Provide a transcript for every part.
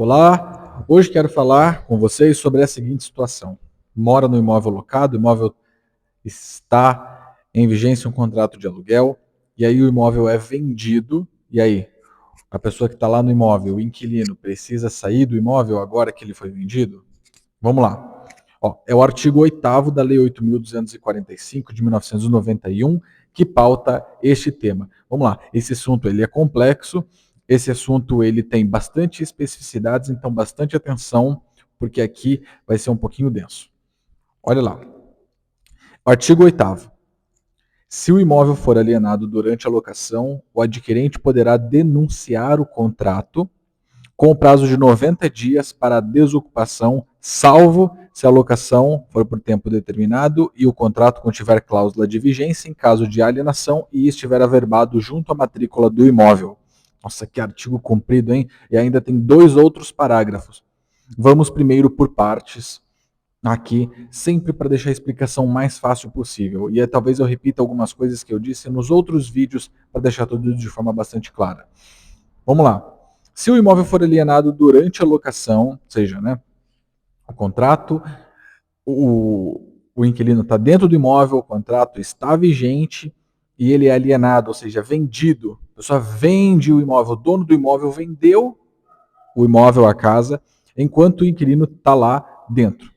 Olá, hoje quero falar com vocês sobre a seguinte situação. Mora no imóvel locado, o imóvel está em vigência um contrato de aluguel, e aí o imóvel é vendido, e aí a pessoa que está lá no imóvel, o inquilino, precisa sair do imóvel agora que ele foi vendido? Vamos lá. Ó, é o artigo 8º da Lei 8.245 de 1991 que pauta este tema. Vamos lá. Esse assunto ele é complexo, esse assunto ele tem bastante especificidades, então bastante atenção, porque aqui vai ser um pouquinho denso. Olha lá. Artigo 8º. Se o imóvel for alienado durante a locação, o adquirente poderá denunciar o contrato com o prazo de 90 dias para a desocupação, salvo se a locação for por tempo determinado e o contrato contiver cláusula de vigência em caso de alienação e estiver averbado junto à matrícula do imóvel. Nossa, que artigo comprido, hein? E ainda tem 2 outros parágrafos. Vamos primeiro por partes aqui, sempre para deixar a explicação mais fácil possível. E talvez eu repita algumas coisas que eu disse nos outros vídeos para deixar tudo de forma bastante clara. Vamos lá. Se o imóvel for alienado durante a locação, ou seja, né, o contrato, o inquilino está dentro do imóvel, o contrato está vigente e ele é alienado, ou seja, vendido. A pessoa vende o imóvel, o dono do imóvel vendeu o imóvel, a casa, enquanto o inquilino está lá dentro.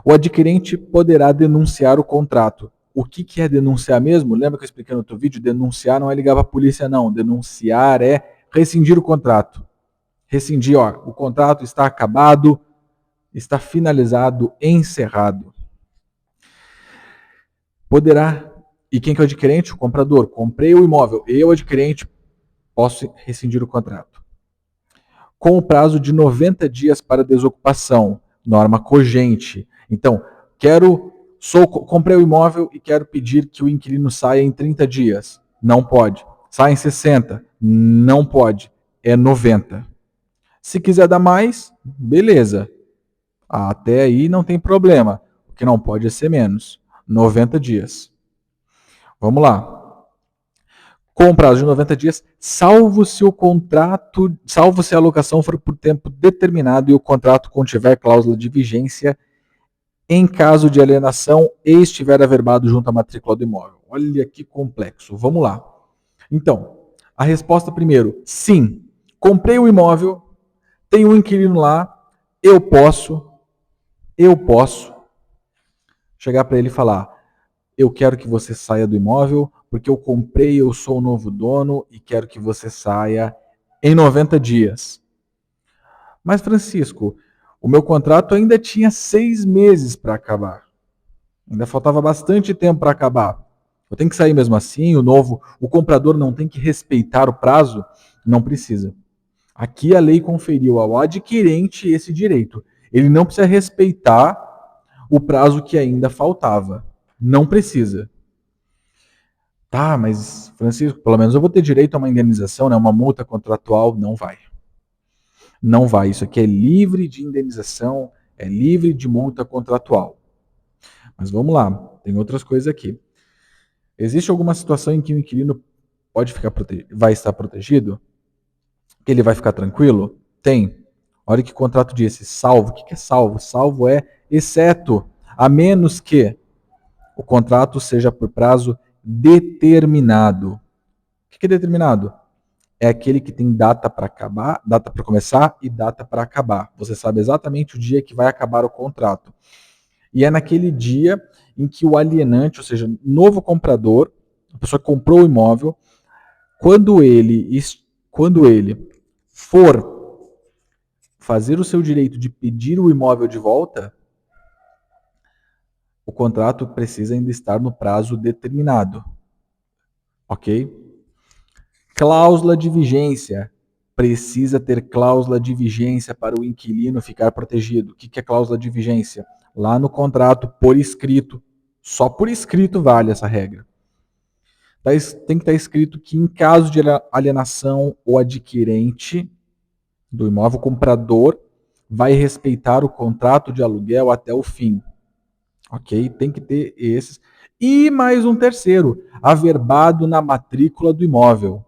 O adquirente poderá denunciar o contrato. O que é denunciar mesmo? Lembra que eu expliquei no outro vídeo? Denunciar não é ligar para a polícia, não. Denunciar é rescindir o contrato. Rescindir, ó, o contrato está acabado, está finalizado, encerrado. Poderá, e quem que é o adquirente? O comprador. Comprei o imóvel, eu, adquirente, posso rescindir o contrato. Com o prazo de 90 dias para desocupação, norma cogente. Então, comprei o imóvel e quero pedir que o inquilino saia em 30 dias. Não pode. Sai em 60. Não pode. É 90. Se quiser dar mais, beleza. Até aí não tem problema. O que não pode é ser menos. 90 dias. Vamos lá. Com prazo de 90 dias, salvo se a locação for por tempo determinado e o contrato contiver cláusula de vigência em caso de alienação e estiver averbado junto à matrícula do imóvel. Olha que complexo. Vamos lá. Então, a resposta primeiro, sim. Comprei o imóvel, tem um inquilino lá, eu posso chegar para ele e falar: eu quero que você saia do imóvel, porque eu comprei, eu sou o novo dono e quero que você saia em 90 dias. Mas, Francisco, o meu contrato ainda tinha 6 meses para acabar. Ainda faltava bastante tempo para acabar. Eu tenho que sair mesmo assim, o comprador não tem que respeitar o prazo? Não precisa. Aqui a lei conferiu ao adquirente esse direito. Ele não precisa respeitar o prazo que ainda faltava. Não precisa. Tá, mas, Francisco, pelo menos eu vou ter direito a uma indenização, né? Uma multa contratual. Não vai. Não vai. Isso aqui é livre de indenização, é livre de multa contratual. Mas vamos lá, tem outras coisas aqui. Existe alguma situação em que o inquilino vai estar protegido? Que ele vai ficar tranquilo? Tem. Olha que contrato disse, salvo. O que é salvo? Salvo é exceto, a menos que o contrato seja por prazo determinado. O que é determinado? É aquele que tem data para acabar, data para começar e data para acabar. Você sabe exatamente o dia que vai acabar o contrato. E é naquele dia em que o alienante, ou seja, novo comprador, a pessoa que comprou o imóvel, quando ele for fazer o seu direito de pedir o imóvel de volta, o contrato precisa ainda estar no prazo determinado. Ok? Cláusula de vigência. Precisa ter cláusula de vigência para o inquilino ficar protegido. O que é cláusula de vigência? Lá no contrato, por escrito. Só por escrito vale essa regra. Tem que estar escrito que em caso de alienação, o adquirente do imóvel, o comprador, vai respeitar o contrato de aluguel até o fim. Ok? Tem que ter esses. E mais um terceiro, averbado na matrícula do imóvel.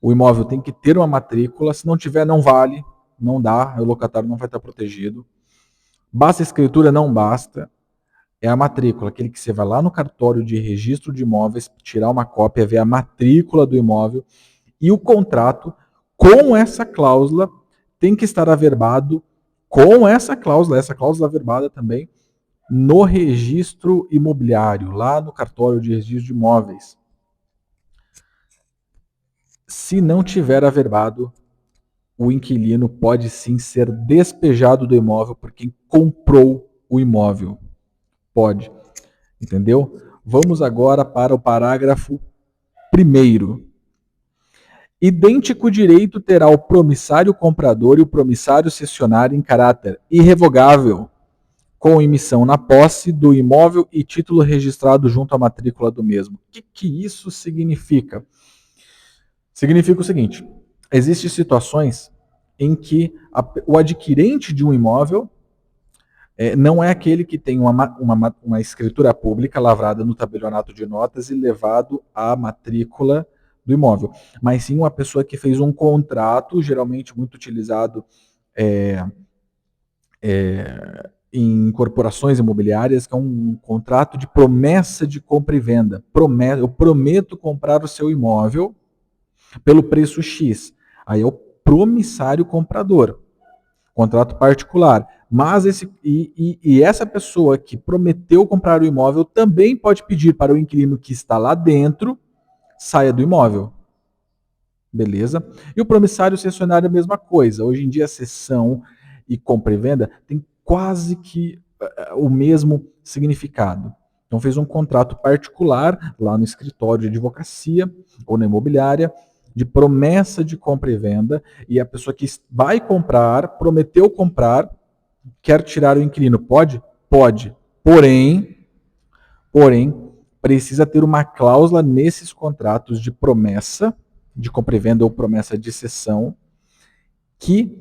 O imóvel tem que ter uma matrícula, se não tiver, não vale, não dá, o locatário não vai estar protegido. Basta a escritura? Não basta. É a matrícula, aquele que você vai lá no cartório de registro de imóveis, tirar uma cópia, ver a matrícula do imóvel, e o contrato com essa cláusula tem que estar averbado com essa cláusula averbada também, no registro imobiliário, lá no cartório de registro de imóveis. Se não tiver averbado, o inquilino pode sim ser despejado do imóvel por quem comprou o imóvel. Pode. Entendeu? Vamos agora para o parágrafo 1º. Idêntico direito terá o promissário comprador e o promissário cessionário em caráter irrevogável, com emissão na posse do imóvel e título registrado junto à matrícula do mesmo. O que isso significa? Significa o seguinte: existem situações em que o adquirente de um imóvel não é aquele que tem uma escritura pública lavrada no tabelionato de notas e levado à matrícula do imóvel, mas sim uma pessoa que fez um contrato, geralmente muito utilizado em corporações imobiliárias, que é um contrato de promessa de compra e venda. Eu prometo comprar o seu imóvel pelo preço X. Aí é o promissário comprador, contrato particular. Mas essa pessoa que prometeu comprar o imóvel também pode pedir para o inquilino que está lá dentro saia do imóvel. Beleza? E o promissário cessionário é a mesma coisa. Hoje em dia a cessão e compra e venda tem quase que o mesmo significado. Então fez um contrato particular lá no escritório de advocacia ou na imobiliária de promessa de compra e venda, e a pessoa que vai comprar, prometeu comprar, quer tirar o inquilino. Pode? Pode. Porém, precisa ter uma cláusula nesses contratos de promessa de compra e venda ou promessa de cessão que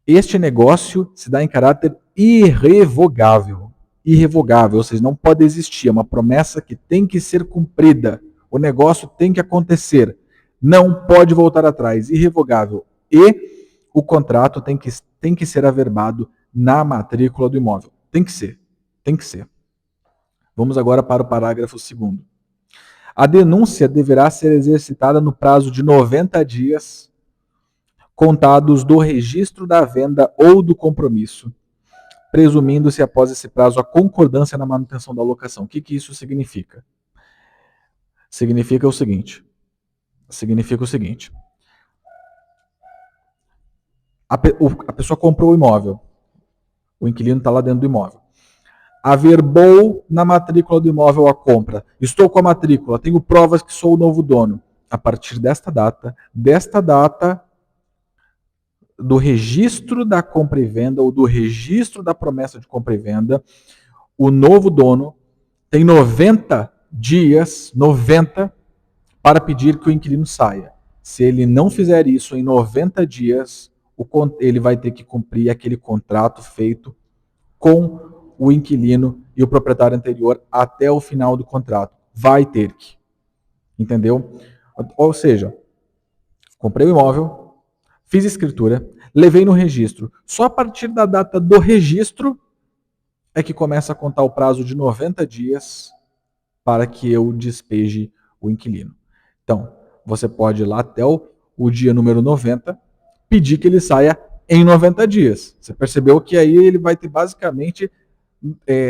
este negócio se dá em caráter irrevogável. Irrevogável, ou seja, não pode existir. É uma promessa que tem que ser cumprida. O negócio tem que acontecer. Não pode voltar atrás. Irrevogável. E o contrato tem que ser averbado na matrícula do imóvel. Tem que ser. Tem que ser. Vamos agora para o parágrafo 2º. A denúncia deverá ser exercitada no prazo de 90 dias, contados do registro da venda ou do compromisso, presumindo-se após esse prazo a concordância na manutenção da locação. O que isso significa? Significa o seguinte. A pessoa comprou o imóvel. O inquilino está lá dentro do imóvel. Averbou na matrícula do imóvel a compra. Estou com a matrícula, tenho provas que sou o novo dono. A partir desta data, do registro da compra e venda ou do registro da promessa de compra e venda, o novo dono tem 90 dias, para pedir que o inquilino saia. Se ele não fizer isso em 90 dias, ele vai ter que cumprir aquele contrato feito com o inquilino e o proprietário anterior até o final do contrato. Vai ter que. Entendeu? Ou seja, comprei o imóvel, fiz escritura, levei no registro. Só a partir da data do registro é que começa a contar o prazo de 90 dias para que eu despeje o inquilino. Então, você pode ir lá até o dia número 90, pedir que ele saia em 90 dias. Você percebeu que aí ele vai ter basicamente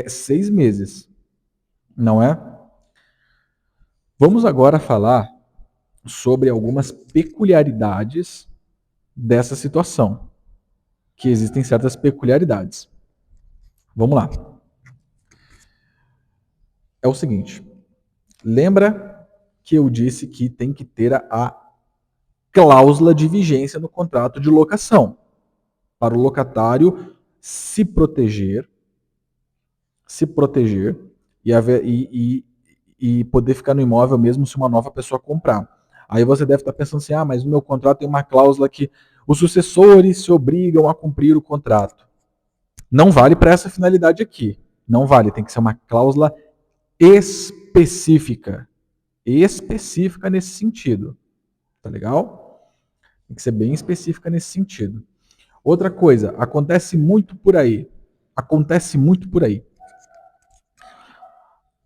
6 meses, não é? Vamos agora falar sobre algumas peculiaridades dessa situação, que existem certas peculiaridades. Vamos lá. É o seguinte, lembra que eu disse que tem que ter a cláusula de vigência no contrato de locação, para o locatário se proteger e poder ficar no imóvel mesmo se uma nova pessoa comprar. Aí você deve estar pensando assim, mas no meu contrato tem uma cláusula que os sucessores se obrigam a cumprir o contrato. Não vale para essa finalidade aqui. Não vale, tem que ser uma cláusula específica. Específica nesse sentido. Tá legal? Tem que ser bem específica nesse sentido. Outra coisa, acontece muito por aí. Acontece muito por aí.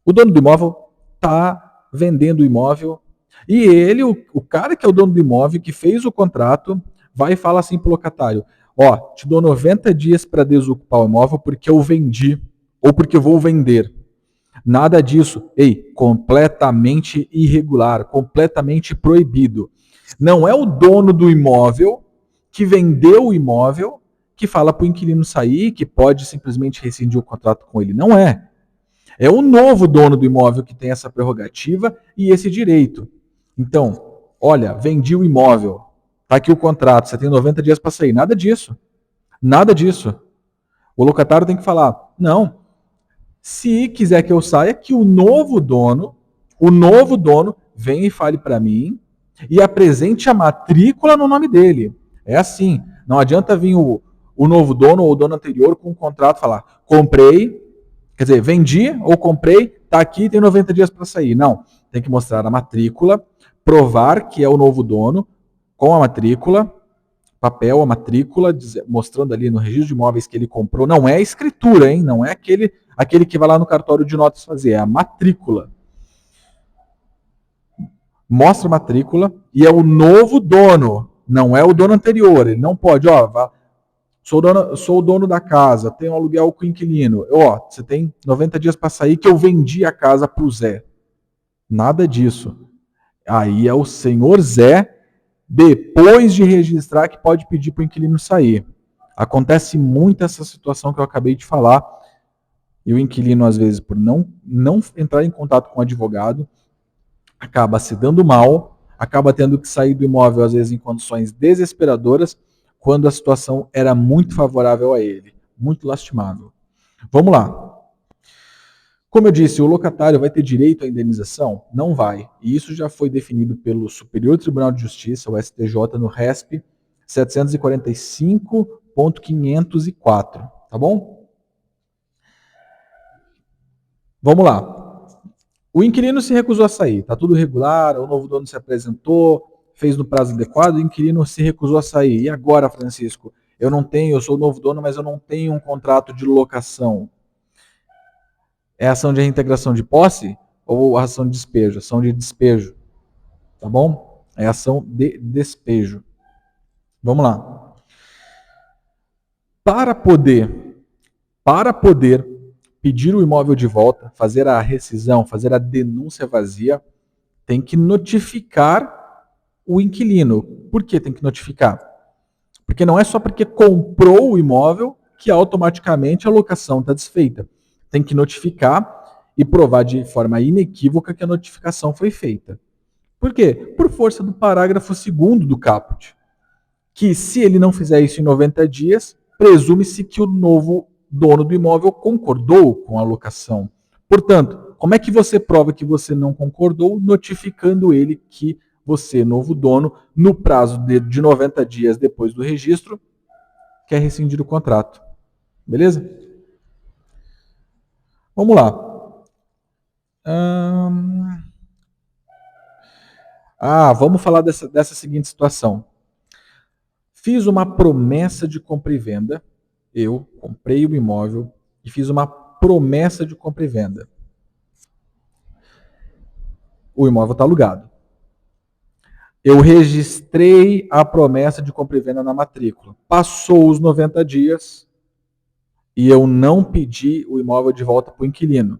O dono do imóvel está vendendo o imóvel e ele, o cara que é o dono do imóvel, que fez o contrato, vai e fala assim para o locatário: ó, te dou 90 dias para desocupar o imóvel porque eu vendi ou porque eu vou vender. Nada disso. Ei, completamente irregular, completamente proibido. Não é o dono do imóvel que vendeu o imóvel que fala para o inquilino sair, que pode simplesmente rescindir o contrato com ele. Não é. É o novo dono do imóvel que tem essa prerrogativa e esse direito. Então, olha, vendi o imóvel, tá aqui o contrato, você tem 90 dias para sair. Nada disso. Nada disso. O locatário tem que falar: não, se quiser que eu saia, que o novo dono, venha e fale para mim e apresente a matrícula no nome dele. É assim. Não adianta vir o novo dono ou o dono anterior com um contrato falar: comprei, quer dizer, vendi ou comprei, tá aqui, tem 90 dias para sair. Não, tem que mostrar a matrícula, provar que é o novo dono com a matrícula, papel, a matrícula, mostrando ali no registro de imóveis que ele comprou. Não é a escritura, hein? Não é aquele que vai lá no cartório de notas fazer, é a matrícula. Mostra a matrícula e é o novo dono, não é o dono anterior. Ele não pode, ó, sou o dono da casa, tenho um aluguel com o inquilino. Ó, você tem 90 dias para sair que eu vendi a casa para o Zé. Nada disso. Aí é o senhor Zé, depois de registrar, que pode pedir para o inquilino sair. Acontece muito essa situação que eu acabei de falar. E o inquilino, às vezes, por não entrar em contato com o advogado, acaba se dando mal, acaba tendo que sair do imóvel, às vezes, em condições desesperadoras, quando a situação era muito favorável a ele. Muito lastimável. Vamos lá. Como eu disse, o locatário vai ter direito à indenização? Não vai. E isso já foi definido pelo Superior Tribunal de Justiça, o STJ, no RESP 745.504. Tá bom? Vamos lá. O inquilino se recusou a sair. Tá tudo regular, o novo dono se apresentou, fez no prazo adequado, o inquilino se recusou a sair. E agora, Francisco? Eu sou o novo dono, mas eu não tenho um contrato de locação. É ação de reintegração de posse ou ação de despejo? Ação de despejo, tá bom? É ação de despejo. Vamos lá. Para poder pedir o imóvel de volta, fazer a rescisão, fazer a denúncia vazia, tem que notificar o inquilino. Por que tem que notificar? Porque não é só porque comprou o imóvel que automaticamente a locação está desfeita. Tem que notificar e provar de forma inequívoca que a notificação foi feita. Por quê? Por força do parágrafo 2º do caput, que se ele não fizer isso em 90 dias, presume-se que o novo dono do imóvel concordou com a locação. Portanto, como é que você prova que você não concordou? Notificando ele que você, novo dono, no prazo de 90 dias depois do registro, quer rescindir o contrato. Beleza? Vamos lá. Vamos falar dessa seguinte situação. Fiz uma promessa de compra e venda. Eu comprei o imóvel e fiz uma promessa de compra e venda. O imóvel está alugado. Eu registrei a promessa de compra e venda na matrícula. Passou os 90 dias e eu não pedi o imóvel de volta para o inquilino.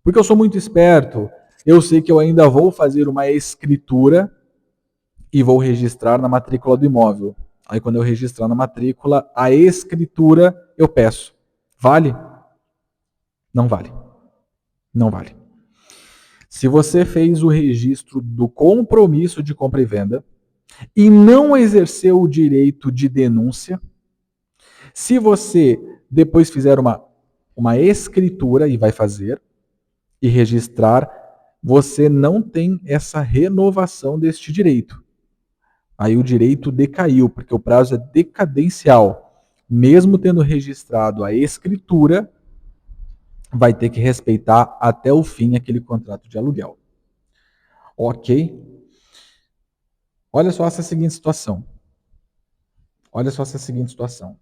Porque eu sou muito esperto, eu sei que eu ainda vou fazer uma escritura e vou registrar na matrícula do imóvel. Aí quando eu registrar na matrícula, a escritura eu peço. Vale? Não vale. Não vale. Se você fez o registro do compromisso de compra e venda e não exerceu o direito de denúncia, se você depois fizer uma escritura, e vai fazer, e registrar, você não tem essa renovação deste direito. Aí o direito decaiu, porque o prazo é decadencial. Mesmo tendo registrado a escritura, vai ter que respeitar até o fim aquele contrato de aluguel. Ok? Olha só essa seguinte situação. Olha só essa seguinte situação.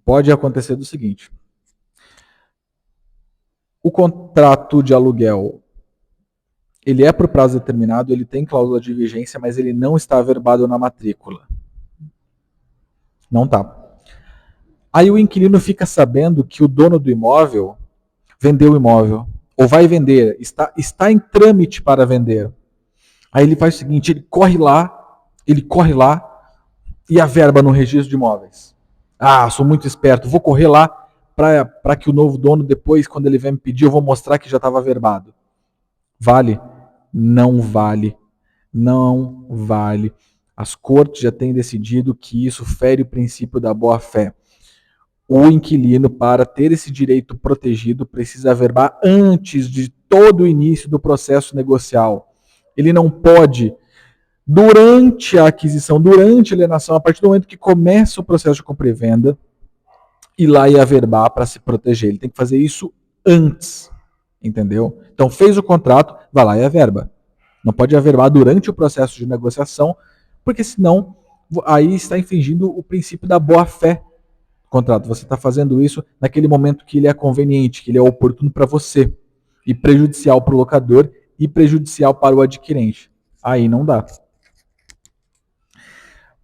Pode acontecer do seguinte. O contrato de aluguel, ele é por prazo determinado, ele tem cláusula de vigência, mas ele não está averbado na matrícula. Não tá. Aí o inquilino fica sabendo que o dono do imóvel vendeu o imóvel, ou vai vender, está em trâmite para vender. Aí ele faz o seguinte, ele corre lá e averba no registro de imóveis. Ah, sou muito esperto, vou correr lá para que o novo dono, depois, quando ele vier me pedir, eu vou mostrar que já estava averbado. Vale? Não vale. Não vale. As cortes já têm decidido que isso fere o princípio da boa-fé. O inquilino, para ter esse direito protegido, precisa averbar antes de todo o início do processo negocial. Ele não pode, durante a aquisição, durante a alienação, a partir do momento que começa o processo de compra e venda, ir lá e averbar para se proteger. Ele tem que fazer isso antes, entendeu? Então, fez o contrato, vai lá e averba. Não pode averbar durante o processo de negociação, porque senão aí está infringindo o princípio da boa-fé do contrato. Você está fazendo isso naquele momento que ele é conveniente, que ele é oportuno para você, e prejudicial para o locador e prejudicial para o adquirente. Aí não dá.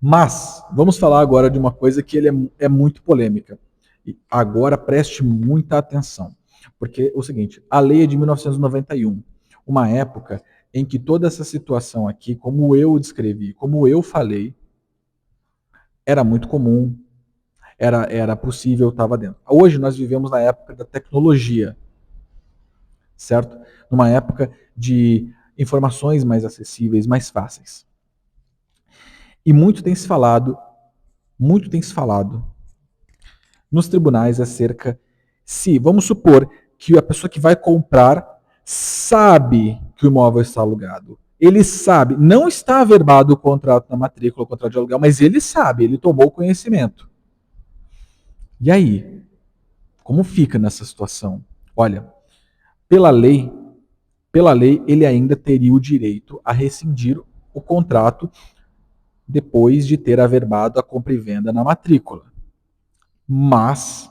Mas, vamos falar agora de uma coisa que ele é muito polêmica. E agora preste muita atenção. Porque é o seguinte, a lei é de 1991, uma época em que toda essa situação aqui, como eu descrevi, como eu falei, era muito comum, era possível, estava dentro. Hoje nós vivemos na época da tecnologia, certo? Numa época de informações mais acessíveis, mais fáceis. E muito tem se falado nos tribunais acerca se, vamos supor, que a pessoa que vai comprar sabe que o imóvel está alugado. Ele sabe, não está averbado o contrato na matrícula, o contrato de aluguel, mas ele sabe, ele tomou conhecimento. E aí? Como fica nessa situação? Olha, pela lei, ele ainda teria o direito a rescindir o contrato depois de ter averbado a compra e venda na matrícula. Mas,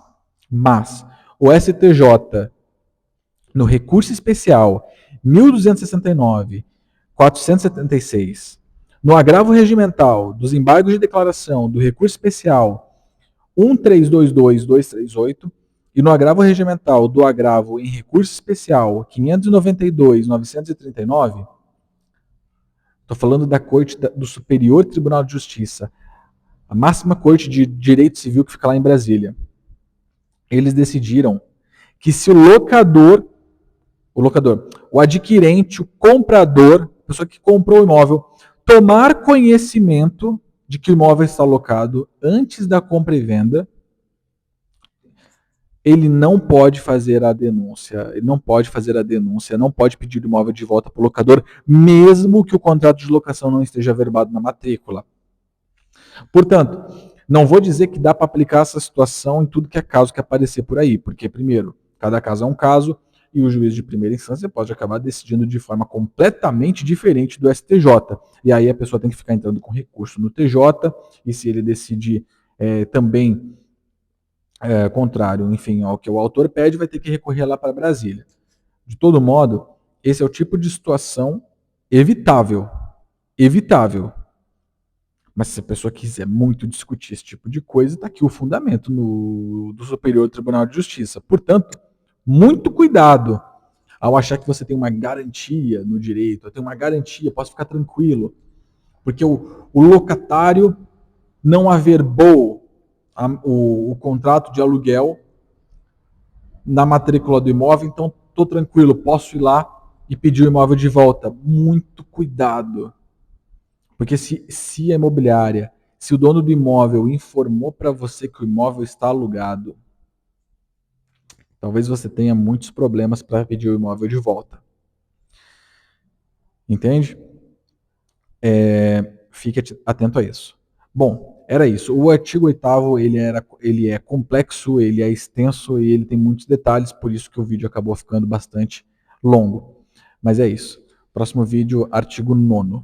o STJ, no recurso especial 1269, 476, no agravo regimental dos embargos de declaração do recurso especial 1322238 e no agravo regimental do agravo em recurso especial 592.939, estou falando da Corte do Superior Tribunal de Justiça, a máxima corte de direito civil que fica lá em Brasília. Eles decidiram que se o adquirente, o comprador, a pessoa que comprou o imóvel, tomar conhecimento de que o imóvel está alocado antes da compra e venda, ele não pode fazer a denúncia, não pode pedir o imóvel de volta para o locador, mesmo que o contrato de locação não esteja averbado na matrícula. Portanto, não vou dizer que dá para aplicar essa situação em tudo que é caso que aparecer por aí, porque, primeiro, cada caso é um caso e o juiz de primeira instância pode acabar decidindo de forma completamente diferente do STJ. E aí a pessoa tem que ficar entrando com recurso no TJ, e se ele decidir também contrário, enfim, ao que o autor pede, vai ter que recorrer lá para Brasília. De todo modo, esse é o tipo de situação evitável. Mas se a pessoa quiser muito discutir esse tipo de coisa, está aqui o fundamento do Superior Tribunal de Justiça. Portanto, muito cuidado ao achar que você tem uma garantia no direito, eu tenho uma garantia, posso ficar tranquilo, porque o locatário não averbou o contrato de aluguel na matrícula do imóvel, então estou tranquilo, posso ir lá e pedir o imóvel de volta. Muito cuidado. Porque se a imobiliária, se o dono do imóvel informou para você que o imóvel está alugado, talvez você tenha muitos problemas para pedir o imóvel de volta. Entende? Fique atento a isso. Bom, era isso. O artigo 8º, ele é complexo, ele é extenso e ele tem muitos detalhes, por isso que o vídeo acabou ficando bastante longo. Mas é isso. Próximo vídeo, artigo 9º.